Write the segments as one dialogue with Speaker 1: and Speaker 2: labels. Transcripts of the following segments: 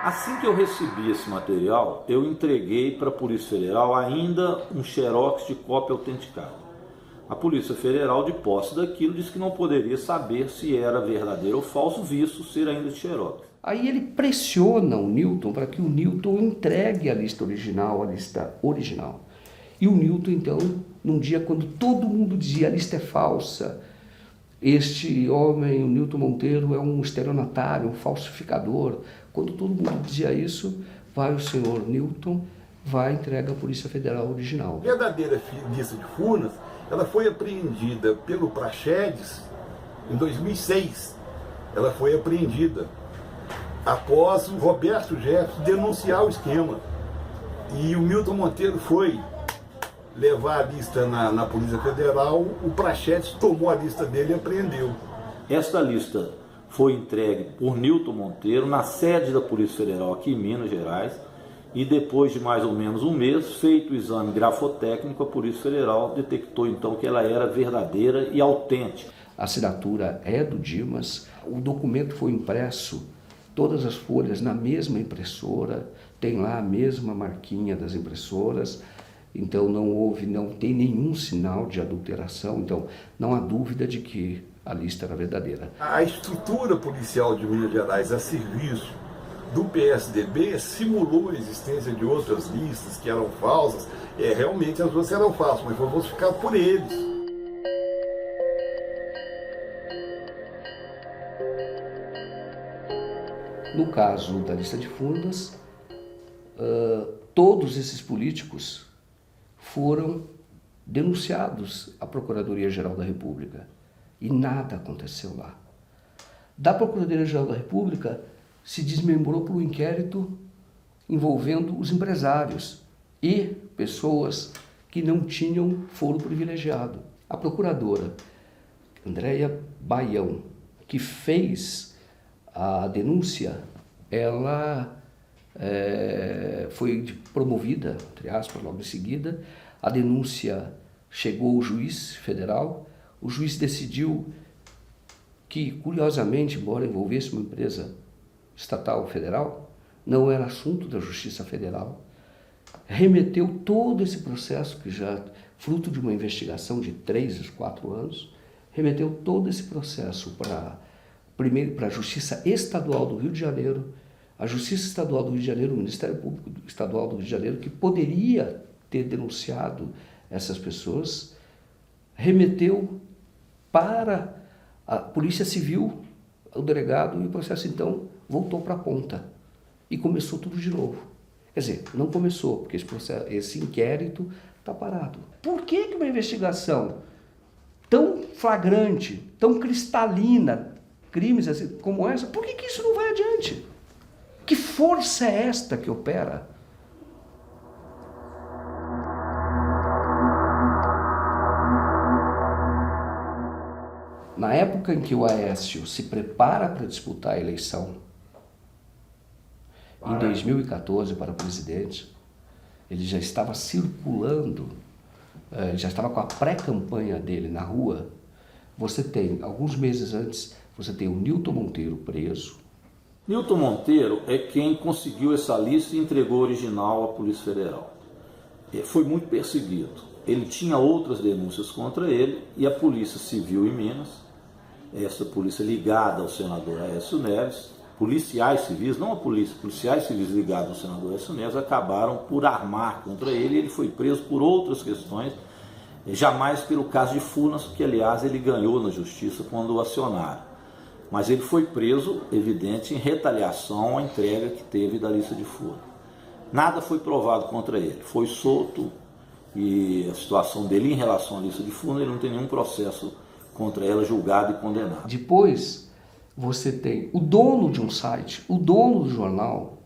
Speaker 1: Assim que eu recebi esse material, eu entreguei para a Polícia Federal ainda um xerox de cópia autenticada. A Polícia Federal, de posse daquilo, disse que não poderia saber se era verdadeiro ou falso, visto ser ainda de xerox.
Speaker 2: Aí ele pressiona o Newton para que o Newton entregue a lista original. E o Newton, então, num dia quando todo mundo dizia a lista é falsa, este homem, o Newton Monteiro, é um estelionatário, um falsificador. Quando todo mundo dizia isso, vai o senhor Newton, vai e entrega à Polícia Federal original.
Speaker 3: A verdadeira lista de Furnas, ela foi apreendida pelo Praxedes em 2006. Ela foi apreendida após o Roberto Jefferson denunciar o esquema. E o Milton Monteiro foi levar a lista na Polícia Federal, o Praxedes tomou a lista dele e apreendeu.
Speaker 1: Esta lista foi entregue por Newton Monteiro na sede da Polícia Federal aqui em Minas Gerais, e depois de mais ou menos um mês, feito o exame grafotécnico, a Polícia Federal detectou então que ela era verdadeira e autêntica.
Speaker 2: A assinatura é do Dimas, o documento foi impresso, todas as folhas na mesma impressora, tem lá a mesma marquinha das impressoras, então não tem nenhum sinal de adulteração, então não há dúvida de que a lista era verdadeira.
Speaker 3: A estrutura policial de Minas Gerais a serviço do PSDB simulou a existência de outras listas que eram falsas. Realmente as outras eram falsas, mas foi falsificado por eles.
Speaker 2: No caso da lista de Furnas, todos esses políticos foram denunciados à Procuradoria-Geral da República e nada aconteceu lá. Da Procuradoria-Geral da República se desmembrou por um inquérito envolvendo os empresários e pessoas que não tinham foro privilegiado. A procuradora Andréia Baião, que fez a denúncia, ela foi promovida, entre aspas, logo em seguida. A denúncia chegou ao juiz federal, o juiz decidiu que, curiosamente, embora envolvesse uma empresa estatal federal, não era assunto da Justiça Federal, remeteu todo esse processo, que já fruto de uma investigação de 3 a 4 anos, remeteu todo esse processo primeiro para a Justiça Estadual do Rio de Janeiro, a Justiça Estadual do Rio de Janeiro, o Ministério Público Estadual do Rio de Janeiro, que poderia ter denunciado essas pessoas, remeteu para a Polícia Civil, o delegado, e o processo então voltou para a ponta e começou tudo de novo. Quer dizer, não começou, porque esse inquérito está parado. Por que uma investigação tão flagrante, tão cristalina, crimes assim, como essa, por que isso não vai adiante? Que força é esta que opera? Na época em que o Aécio se prepara para disputar a eleição, em 2014 para presidente, ele já estava circulando, já estava com a pré-campanha dele na rua. Você tem, alguns meses antes, você tem o Newton Monteiro preso.
Speaker 1: Newton Monteiro é quem conseguiu essa lista e entregou a original à Polícia Federal. Foi muito perseguido. Ele tinha outras denúncias contra ele e a Polícia Civil em Minas, essa polícia ligada ao senador Aécio Neves, policiais civis, não a polícia, policiais civis ligados ao senador Aécio Neves, acabaram por armar contra ele e ele foi preso por outras questões, jamais pelo caso de Furnas, que aliás ele ganhou na justiça quando o acionaram. Mas ele foi preso, evidente, em retaliação à entrega que teve da lista de Furnas. Nada foi provado contra ele, foi solto e a situação dele em relação à lista de Furnas, ele não tem nenhum processo contra ela julgado e condenado.
Speaker 2: Depois você tem o dono de um site, o dono do jornal,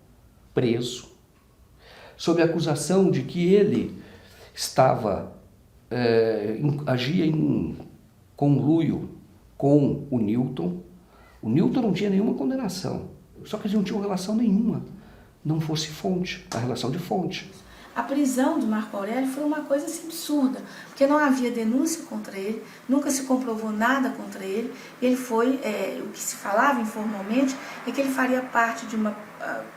Speaker 2: preso, sob a acusação de que ele agia em conluio com o Newton. O Newton não tinha nenhuma condenação, só que eles não tinham relação nenhuma, não fosse fonte, a relação de fonte.
Speaker 4: A prisão do Marco Aurélio foi uma coisa assim, absurda, porque não havia denúncia contra ele, nunca se comprovou nada contra ele. Ele foi, o que se falava informalmente, é que ele faria parte de uma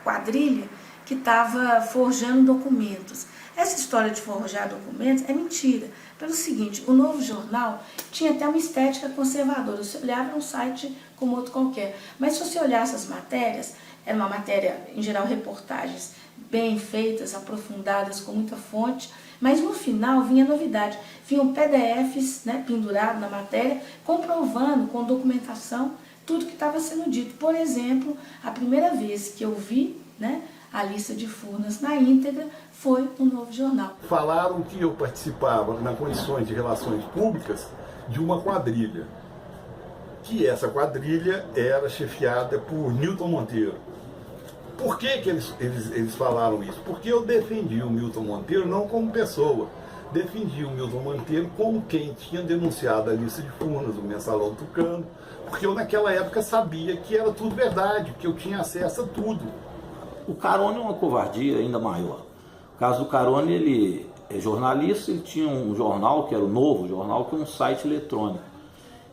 Speaker 4: quadrilha que estava forjando documentos. Essa história de forjar documentos é mentira. Pelo seguinte, o Novo Jornal tinha até uma estética conservadora. Você olhava um site como outro qualquer. Mas se você olhasse as matérias, era uma matéria, em geral, reportagens bem feitas, aprofundadas, com muita fonte. Mas no final vinha novidade. Vinham PDFs, né, pendurados na matéria, comprovando com documentação tudo que estava sendo dito. Por exemplo, a primeira vez que eu vi, né, a lista de Furnas na íntegra foi no Novo Jornal.
Speaker 3: Falaram que eu participava, nas condições de relações públicas, de uma quadrilha. Que essa quadrilha era chefiada por Milton Monteiro. Por que eles falaram isso? Porque eu defendi o Milton Monteiro não como pessoa. Defendi o Milton Monteiro como quem tinha denunciado a lista de Furnas, o Mensalão Tucano. Porque eu naquela época sabia que era tudo verdade, que eu tinha acesso a tudo.
Speaker 1: O Carone é uma covardia ainda maior. O caso do Carone, ele é jornalista, ele tinha um jornal, que era o Novo Jornal, que é um site eletrônico.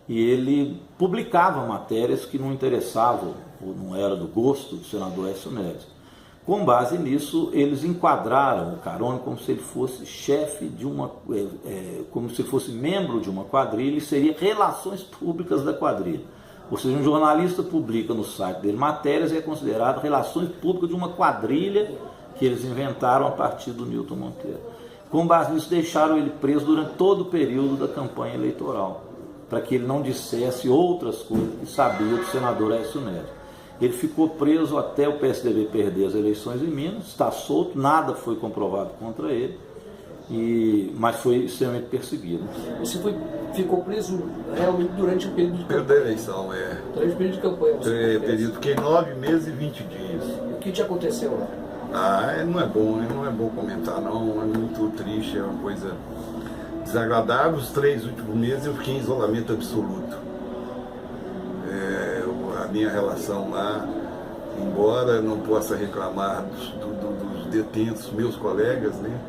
Speaker 1: E ele publicava matérias que não interessavam, ou não era do gosto do senador Aécio Neves. Com base nisso, eles enquadraram o Carone como se ele fosse chefe de uma, como se fosse membro de uma quadrilha e seria relações públicas da quadrilha. Ou seja, um jornalista publica no site dele matérias e é considerado relações públicas de uma quadrilha que eles inventaram a partir do Milton Monteiro. Com base nisso, deixaram ele preso durante todo o período da campanha eleitoral, para que ele não dissesse outras coisas que sabia do senador Aécio Neves. Ele ficou preso até o PSDB perder as eleições em Minas, está solto, nada foi comprovado contra ele, mas foi extremamente perseguido.
Speaker 2: Você ficou preso realmente durante o período de campanha?
Speaker 3: Período da eleição,
Speaker 2: Durante o período de campanha.
Speaker 3: Fiquei 9 meses e 20 dias.
Speaker 2: O que te aconteceu lá?
Speaker 3: Não é bom comentar não, é muito triste, é uma coisa desagradável. Os 3 últimos meses eu fiquei em isolamento absoluto. A minha relação lá, embora eu não possa reclamar dos detentos, meus colegas, né?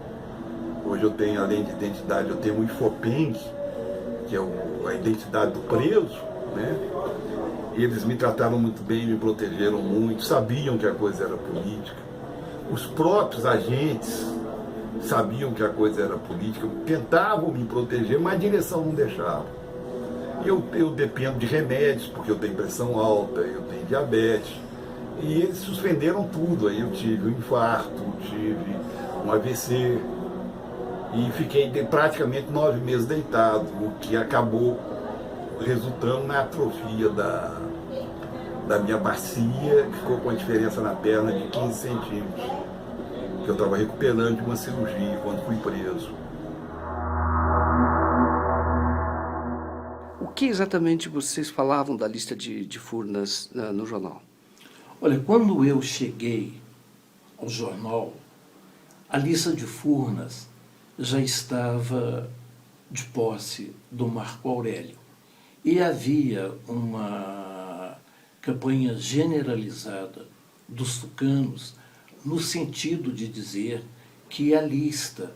Speaker 3: Hoje eu tenho, além de identidade, eu tenho o IFOPENG, que é a identidade do preso, né? E eles me trataram muito bem, me protegeram muito, sabiam que a coisa era política. Os próprios agentes sabiam que a coisa era política, tentavam me proteger, mas a direção não deixava. Eu dependo de remédios, porque eu tenho pressão alta, eu tenho diabetes. E eles suspenderam tudo. Aí eu tive um infarto, tive um AVC. E fiquei praticamente 9 meses deitado, o que acabou resultando na atrofia da minha bacia, que ficou com a diferença na perna de 15 centímetros. Que eu estava recuperando de uma cirurgia quando fui preso.
Speaker 2: O que exatamente vocês falavam da lista de Furnas no jornal?
Speaker 5: Olha, quando eu cheguei ao jornal, a lista de Furnas já estava de posse do Marco Aurélio. E havia uma campanha generalizada dos tucanos no sentido de dizer que a lista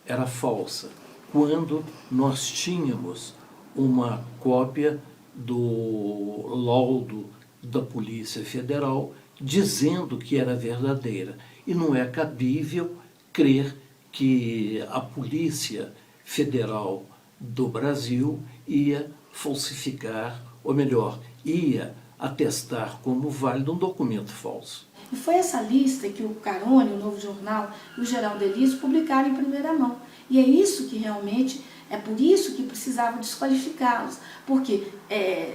Speaker 5: era falsa, quando nós tínhamos uma cópia do laudo da Polícia Federal dizendo que era verdadeira. E não é cabível crer que a Polícia Federal do Brasil ia falsificar, ou melhor, ia atestar como válido um documento falso.
Speaker 4: E foi essa lista que o Carone, o Novo Jornal e o Geraldo Elísio publicaram em primeira mão. E é isso que realmente, é por isso que precisava desqualificá-los. Porque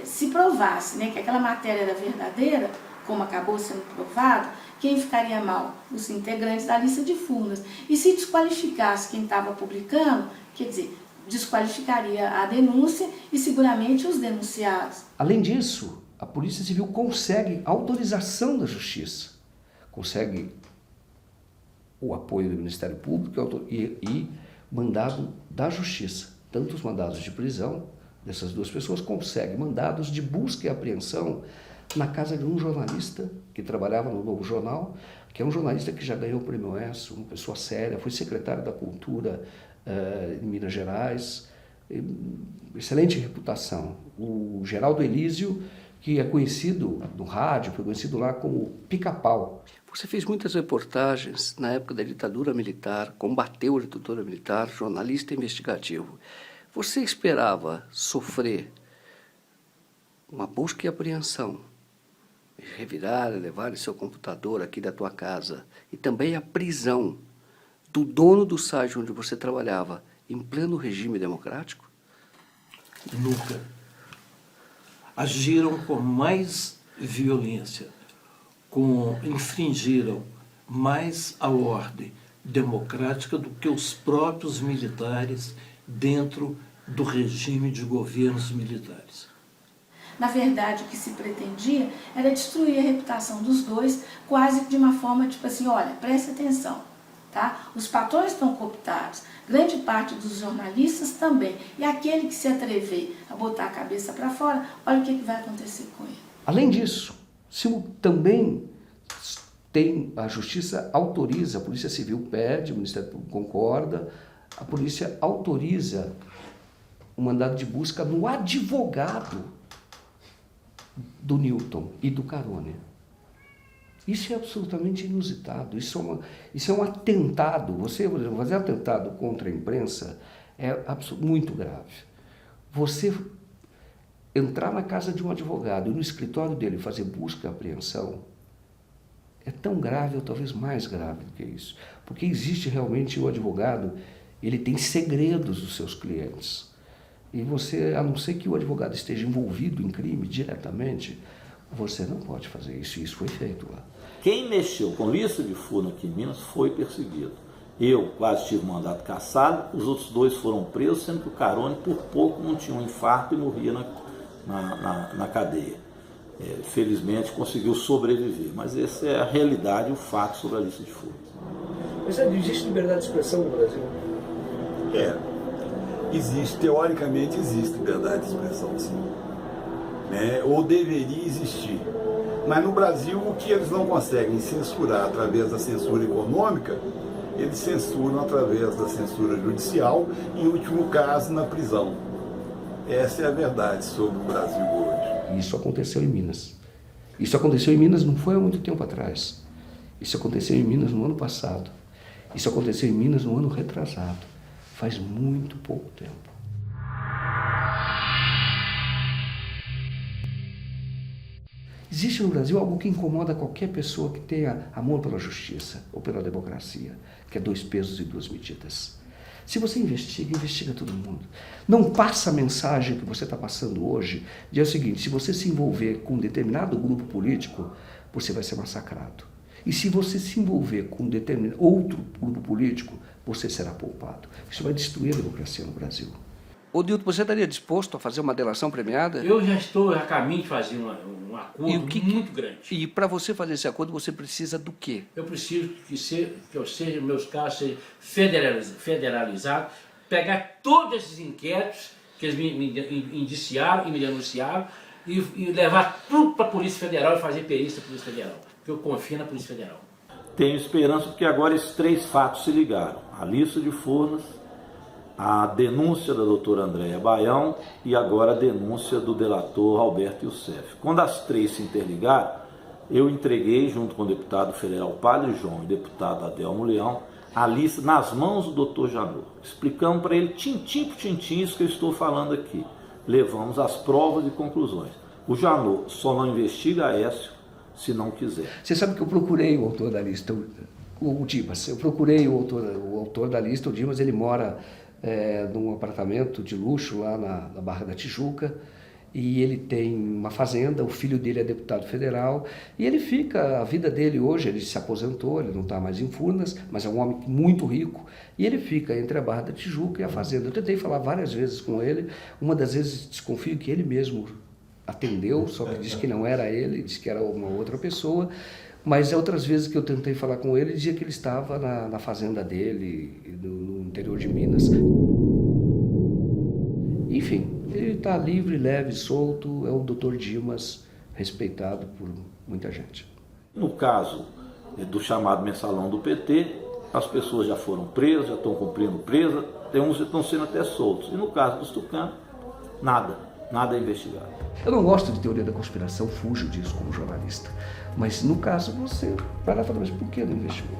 Speaker 4: se provasse, né, que aquela matéria era verdadeira, como acabou sendo provado, quem ficaria mal? Os integrantes da lista de Furnas. E se desqualificasse quem estava publicando, quer dizer, desqualificaria a denúncia e seguramente os denunciados.
Speaker 2: Além disso, a Polícia Civil consegue autorização da Justiça, consegue o apoio do Ministério Público e mandado da Justiça. Tanto os mandados de prisão dessas duas pessoas, consegue mandados de busca e apreensão na casa de um jornalista que trabalhava no Novo Jornal, que é um jornalista que já ganhou o Prêmio ESSO, uma pessoa séria, foi secretário da Cultura em Minas Gerais, excelente reputação. O Geraldo Elísio, que é conhecido no rádio, foi conhecido lá como Pica-Pau. Você fez muitas reportagens na época da ditadura militar, combateu a ditadura militar, jornalista investigativo. Você esperava sofrer uma busca e apreensão, revirar, levar seu computador aqui da tua casa e também a prisão do dono do site onde você trabalhava em pleno regime democrático?
Speaker 5: Nunca. Agiram com mais violência, infringiram mais a ordem democrática do que os próprios militares dentro do regime de governos militares.
Speaker 4: Na verdade, o que se pretendia era destruir a reputação dos dois, quase de uma forma tipo assim, olha, preste atenção, tá? Os patrões estão cooptados, grande parte dos jornalistas também, e aquele que se atrever a botar a cabeça para fora, olha o que vai acontecer com ele.
Speaker 2: Além disso, também tem a Justiça autoriza, a Polícia Civil pede, o Ministério Público concorda, a polícia autoriza o mandado de busca no advogado do Newton e do Carone. Isso é absolutamente inusitado, isso é um atentado. Você fazer atentado contra a imprensa é muito grave. Você entrar na casa de um advogado e no escritório dele fazer busca e apreensão é tão grave ou talvez mais grave do que isso. Porque existe realmente o advogado, ele tem segredos dos seus clientes. E você, a não ser que o advogado esteja envolvido em crime diretamente, você não pode fazer isso. E isso foi feito lá.
Speaker 1: Quem mexeu com lista de furna aqui em Minas foi perseguido. Eu quase tive mandato cassado, os outros dois foram presos, sendo que o Carone por pouco não tinha um infarto e morria na cadeia. Felizmente conseguiu sobreviver, mas essa é a realidade, o fato sobre a lista de furnas.
Speaker 2: Mas existe liberdade de expressão no Brasil?
Speaker 3: Existe, teoricamente existe liberdade de expressão, sim. Ou deveria existir. Mas no Brasil, o que eles não conseguem censurar através da censura econômica, eles censuram através da censura judicial, em último caso, na prisão. Essa é a verdade sobre o Brasil hoje.
Speaker 2: Isso aconteceu em Minas. Isso aconteceu em Minas não foi há muito tempo atrás. Isso aconteceu em Minas no ano passado. Isso aconteceu em Minas no ano retrasado. Faz muito pouco tempo. Existe no Brasil algo que incomoda qualquer pessoa que tenha amor pela justiça ou pela democracia, que é 2 pesos e 2 medidas. Se você investiga todo mundo. Não passa a mensagem que você está passando hoje, de o seguinte, se você se envolver com um determinado grupo político, você vai ser massacrado. E se você se envolver com outro grupo político, você será poupado. Isso vai destruir a democracia no Brasil. Ô Dilton, você estaria disposto a fazer uma delação premiada?
Speaker 5: Eu já estou a caminho de fazer um acordo muito grande.
Speaker 2: E para você fazer esse acordo, você precisa do quê?
Speaker 5: Eu preciso que meus casos sejam federalizados, pegar todos esses inquéritos que eles me indiciaram e me denunciaram e levar tudo para a Polícia Federal e fazer perícia da Polícia Federal. Porque eu confio na Polícia Federal.
Speaker 1: Tenho esperança porque agora esses 3 fatos se ligaram. A lista de furnas, a denúncia da doutora Andréia Baião e agora a denúncia do delator Alberto Youssef. Quando as 3 se interligaram, eu entreguei, junto com o deputado federal Padre João e o deputado Adelmo Leão, a lista nas mãos do doutor Janot. Explicamos para ele, tintim por tintim, isso que eu estou falando aqui. Levamos as provas e conclusões. O Janot só não investiga Aécio se não quiser.
Speaker 2: Você sabe que eu procurei o autor da lista, o Dimas. Eu procurei o autor da lista, o Dimas, ele mora num apartamento de luxo lá na Barra da Tijuca, e ele tem uma fazenda, o filho dele é deputado federal, e ele fica, a vida dele hoje, ele se aposentou, ele não está mais em Furnas, mas é um homem muito rico, e ele fica entre a Barra da Tijuca e a fazenda. Eu tentei falar várias vezes com ele, uma das vezes desconfio que ele mesmo atendeu, só que disse que não era ele, disse que era uma outra pessoa, mas outras vezes que eu tentei falar com ele, dizia que ele estava na fazenda dele, no interior de Minas. Enfim, ele está livre, leve, solto, é o Dr. Dimas, respeitado por muita gente.
Speaker 1: No caso do chamado mensalão do PT, as pessoas já foram presas, já estão cumprindo presa, tem uns que estão sendo até soltos. E no caso dos tucanos, nada. Nada é investigado.
Speaker 2: Eu não gosto de teoria da conspiração, fujo disso como jornalista. Mas no caso você vai lá e fala, mas por que não investigou?